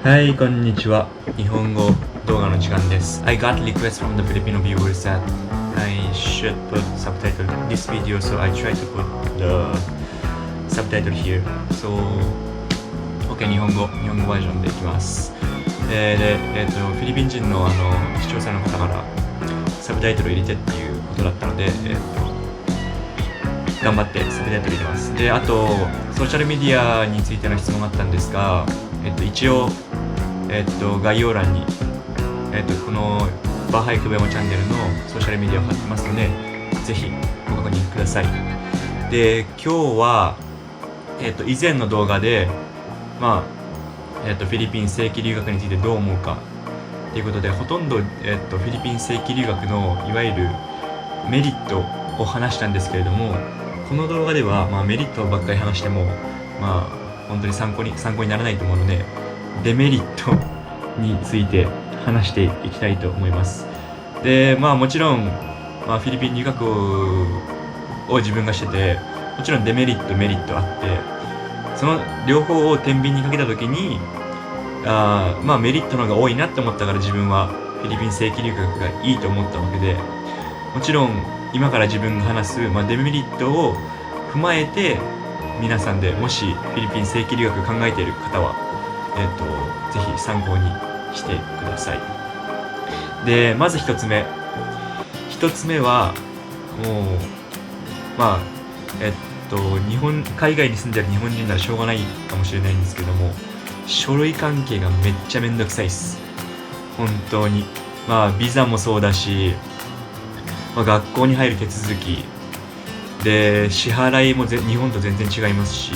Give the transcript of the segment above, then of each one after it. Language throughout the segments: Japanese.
はい、こんにちは。日本語動画の時間です。I got requests from the Filipino viewers that I should put subtitle this video, so I try to put the subtitle here. So, OK、日本語バージョンでいきます。で、フィリピン人の視聴者の方からサブタイトル入れてっていうことだったので、頑張ってサブタイトル入れます。で、あと、ソーシャルメディアについての質問があったんですが、一応、概要欄に、このバーハイクベモチャンネルのソーシャルメディアを貼ってますので、ぜひご確認ください。で、今日は、以前の動画で、フィリピン正規留学についてどう思うかということで、ほとんど、フィリピン正規留学のいわゆるメリットを話したんですけれども、この動画では、メリットばっかり話しても、本当に参考にならないと思うので、デメリットについて話していきたいと思います。で、もちろん、フィリピン留学を自分がしてて、もちろんデメリットメリットあって、その両方を天秤にかけた時にメリットの方が多いなって思ったから、自分はフィリピン正規留学がいいと思ったわけで、もちろん今から自分が話す、デメリットを踏まえて、皆さんでもしフィリピン正規留学考えている方は、ぜひ参考にしてください。で、まず一つ目はもう海外に住んでる日本人ならしょうがないかもしれないんですけども、書類関係がめっちゃめんどくさいっす。本当に。ビザもそうだし、学校に入る手続きで、支払いも日本と全然違いますし、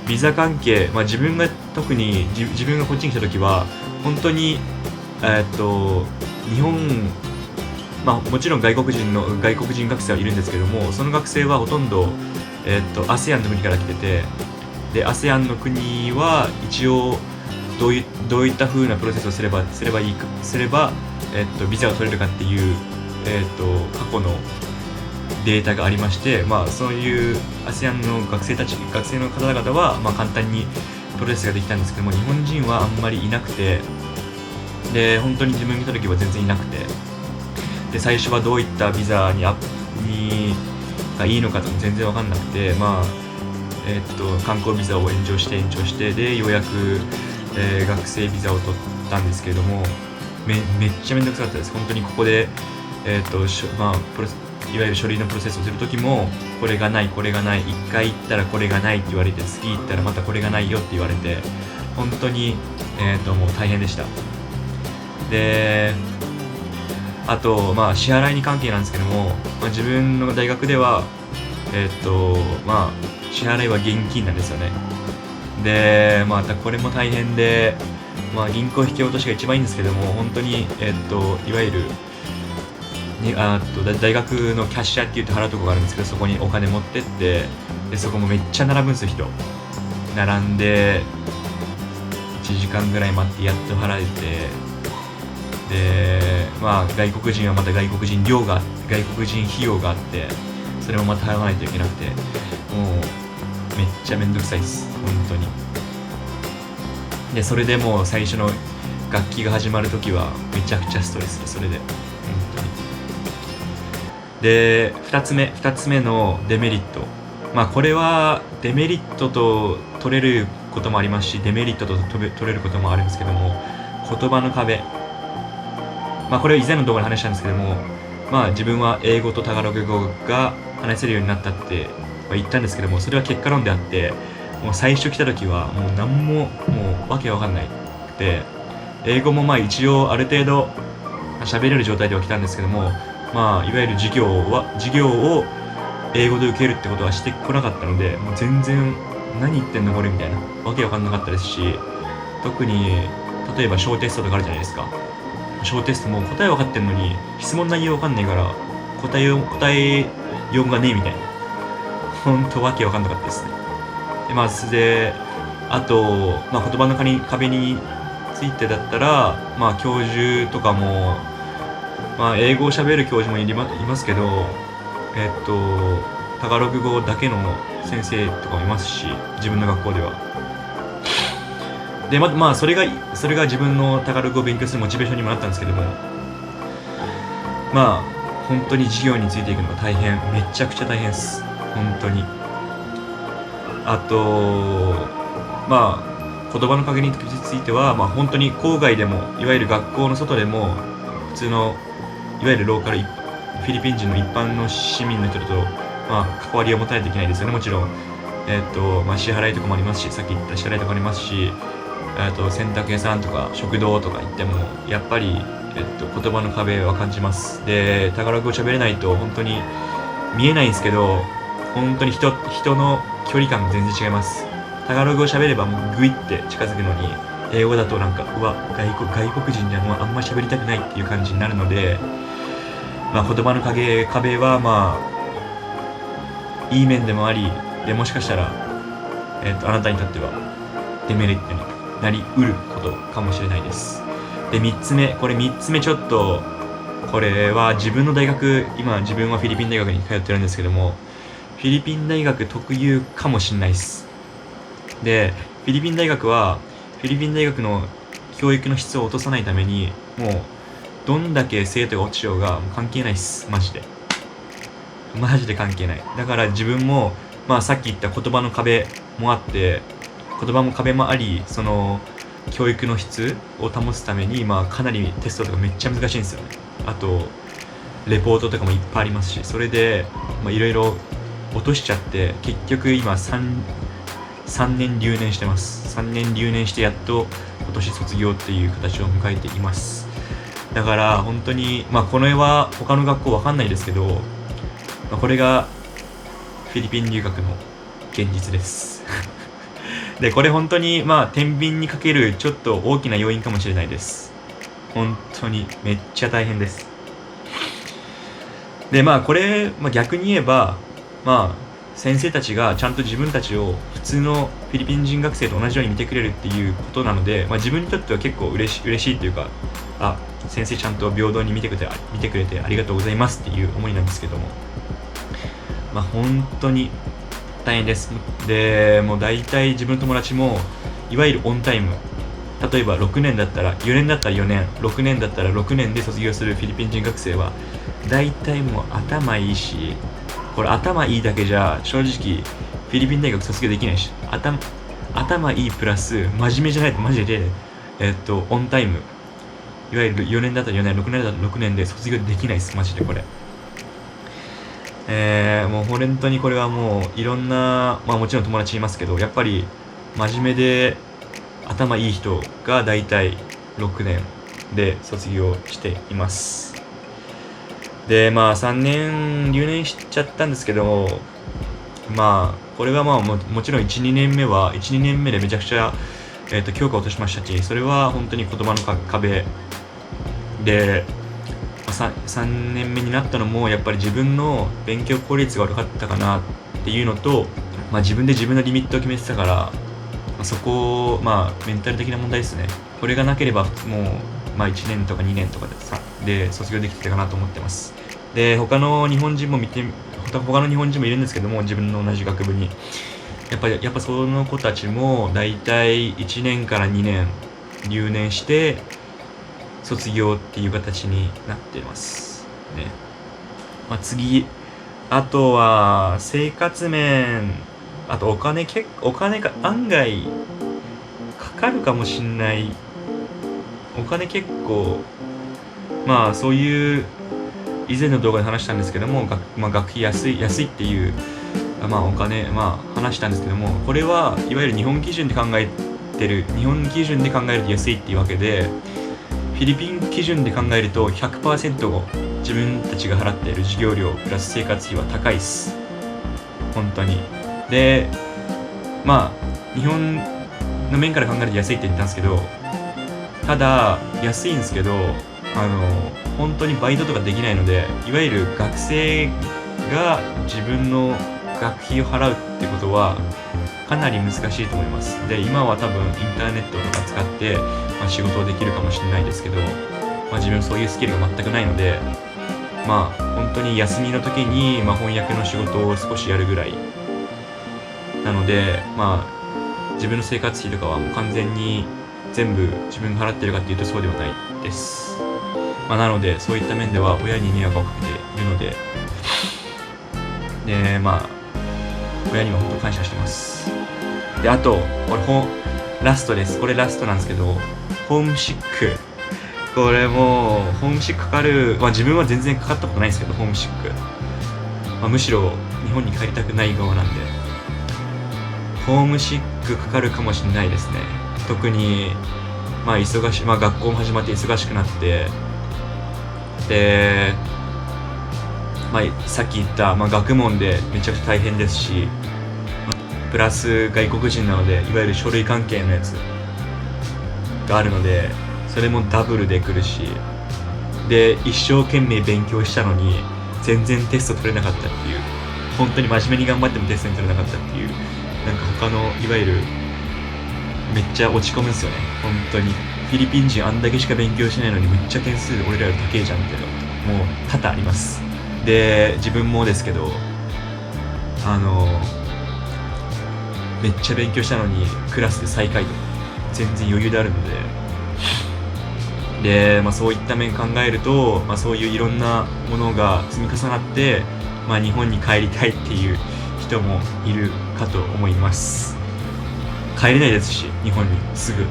ビザ関係、自分がこっちに来た時は本当に日本、もちろん外国人学生はいるんですけども、その学生はほとんどASEAN の国から来てて、で ASEAN の国は一応どういった風なプロセスをすればビザが取れるかっていう過去のデータがありまして、そういう ASEAN の学生の方々は簡単にプロセスができたんですけども、日本人はあんまりいなくて、で本当に自分が来た時は全然いなくて、で最初はどういったビザがいいのかとか全然分かんなくて、観光ビザを延長してでようやく、学生ビザを取ったんですけれども、めっちゃめんどくさかったです。本当にここで、いわゆる書類のプロセスをする時も、これがない1回行ったらこれがないって言われて、次行ったらまたこれがないよって言われて、本当に、もう大変でした。で、あと、支払いに関係なんですけども、自分の大学では支払いは現金なんですよね。で、これも大変で、銀行引き落としが一番いいんですけども、本当にいわゆる大学のキャッシャーって言って払うとこがあるんですけど、そこにお金持ってって、でそこもめっちゃ並ぶんですよ。人並んで1時間ぐらい待ってやっと払えて、で外国人はまた外国人費用があって、それもまた払わないといけなくて、もうめっちゃめんどくさいです、本当に。でそれでもう最初の楽器が始まるときはめちゃくちゃストレスで、それで本当に。で2つ目のデメリット、これはデメリットと取れることもありますし、デメリットと取れることもあるんですけども、言葉の壁。これは以前の動画で話したんですけども、自分は英語とタガログ語が話せるようになったって言ったんですけども、それは結果論であって、もう最初来た時はもう何ももうわけわかんないくて、英語も一応ある程度喋れる状態では来たんですけども、いわゆる授業を英語で受けるってことはしてこなかったので、もう全然何言ってんのこれみたいな、わけわかんなかったですし、特に例えば小テストとかあるじゃないですか。小テストも答え分かってんのに質問内容分かんないから答えようがねえみたいな、ほんとわけ分かんなかったですね。であと、言葉の壁についてだったら、教授とかも、英語を喋る教授もいますけど、タガログ語だけの先生とかもいますし、自分の学校では。でまあそれが自分のタガログを勉強するモチベーションにもなったんですけども、まあ本当に授業についていくのが大変、めちゃくちゃ大変です、本当に。あとまあ言葉の加減については、まあ本当に郊外でもいわゆる学校の外でも普通のいわゆるローカルフィリピン人の一般の市民の人と、まあ、関わりを持たないといけないですよね、もちろん。まあ、支払いとかもありますし、さっき言った支払いとかありますし、洗濯屋さんとか食堂とか行ってもやっぱり、言葉の壁は感じます。でタガログを喋れないと本当に見えないんですけど、本当に人の距離感が全然違います。タガログを喋ればもうグイって近づくのに、英語だとなんかうわ外国人じゃあんま喋りたくないっていう感じになるので、まあ、言葉の壁はまあいい面でもあり、でもしかしたら、あなたにとってはデメリットになりうることかもしれないです。で3つ目ちょっとこれは自分の大学、今自分はフィリピン大学に通ってるんですけども、フィリピン大学特有かもしれないです。でフィリピン大学はフィリピン大学の教育の質を落とさないために、もうどんだけ生徒が落ちようが関係ないっす、マジで関係ない。だから自分もまあさっき言った言葉の壁もあって、言葉の壁もあり、その教育の質を保つために、まあかなりテストとかめっちゃ難しいんですよね。あとレポートとかもいっぱいありますし、それでいろいろ落としちゃって、結局今3年留年してます。3年留年してやっと今年卒業っていう形を迎えています。だから本当にまあこの絵は他の学校わかんないですけど、まあ、これがフィリピン留学の現実ですでこれ本当にまあ天秤にかけるちょっと大きな要因かもしれないです。本当にめっちゃ大変です。でまあこれ、逆に言えば、まあ先生たちがちゃんと自分たちを普通のフィリピン人学生と同じように見てくれるっていうことなので、自分にとっては結構嬉しいというか、先生ちゃんと平等に見てくれてありがとうございますっていう思いなんですけども、本当に大変です。でもう大体自分の友達もいわゆるオンタイム、例えば6年だったら4年だったら4年、6年だったら6年で卒業するフィリピン人学生は大体もう頭いいし、これ頭いいだけじゃ正直フィリピン大学卒業できないし、頭いいプラス真面目じゃないとマジでオンタイム、いわゆる4年だったら4年、6年だったら6年で卒業できないです、マジでこれ。もう本当にこれはもういろんな、もちろん友達いますけど、やっぱり真面目で頭いい人が大体6年で卒業しています。で3年留年しちゃったんですけど、これはもちろん 1,2 年目でめちゃくちゃ、教科を落としましたし、それは本当に言葉の壁で、3年目になったのもやっぱり自分の勉強効率が悪かったかなっていうのと、自分で自分のリミットを決めてたから、そこをメンタル的な問題ですね。これがなければもう1年とか2年とかで卒業できてたかなと思ってます。で他の日本人もいるんですけども、自分の同じ学部にやっぱその子たちもだいたい1年から2年留年して卒業っていう形になってますね。次、あとは生活面、あとお金が案外かかるかもしんない。お金結構そういう以前の動画で話したんですけども、学費安いっていうお金話したんですけども、これはいわゆる日本基準で考えると安いっていうわけで、フィリピン基準で考えると 100% を自分たちが払っている授業料プラス生活費は高いっす、本当に。で日本の面から考えると安いって言ったんですけど、ただ安いんですけど本当にバイトとかできないので、いわゆる学生が自分の学費を払うってことはかなり難しいと思います。で今は多分インターネットとか使って、仕事をできるかもしれないですけど、自分そういうスキルが全くないので、本当に休みの時に、翻訳の仕事を少しやるぐらいなので、自分の生活費とかはもう完全に全部自分が払ってるかっていうとそうではないです。なのでそういった面では親に迷惑をかけているので、親には本当感謝してます。で、あとラストです。これラストなんですけど、ホームシック。これもうホームシックかかる、自分は全然かかったことないんですけど、ホームシック、むしろ日本に帰りたくない側なんで、ホームシックかかるかもしれないですね。特に忙しい、学校も始まって忙しくなって、で、さっき言った、学問でめちゃくちゃ大変ですし、プラス外国人なのでいわゆる書類関係のやつがあるので、それもダブルで来るし、で一生懸命勉強したのに全然テスト取れなかったっていう、本当に真面目に頑張ってもテストに取れなかったっていう、他のいわゆるめっちゃ落ち込むんですよね。本当にフィリピン人あんだけしか勉強しないのにめっちゃ点数俺らより高いじゃんみたいな、もう多々あります。で自分もですけど、めっちゃ勉強したのにクラスで最下位とか全然余裕であるので、そういった面考えると、そういういろんなものが積み重なって、日本に帰りたいっていう人もいるかと思います。帰れないですし、日本にすぐこ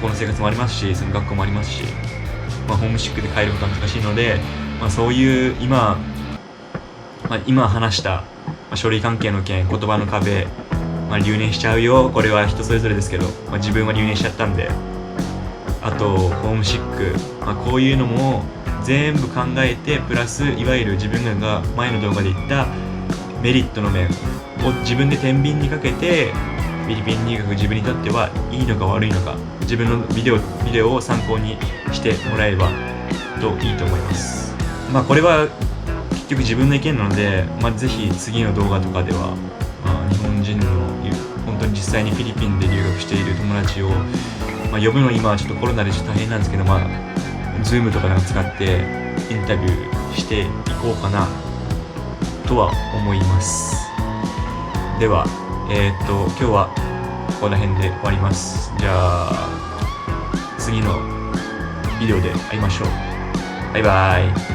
この生活もありますし、その学校もありますし、ホームシックで帰ることは難しいので、そういう今話した書類関係の件、言葉の壁、留年しちゃうよ、これは人それぞれですけど、自分は留年しちゃったんで、あとホームシック、こういうのも全部考えて、プラスいわゆる自分が前の動画で言ったメリットの面を自分で天秤にかけて、フィリピン留学自分にとってはいいのか悪いのか、自分のビデオを参考にしてもらえばといいと思います。これは結局自分の意見なので、ぜひ次の動画とかでは、日本人の本当に実際にフィリピンで留学している友達を、呼ぶの今はちょっとコロナで大変なんですけど、Zoom とか使ってインタビューしていこうかなとは思います。では、今日はここら辺で終わります。じゃあ次のビデオで会いましょう。バイバイ。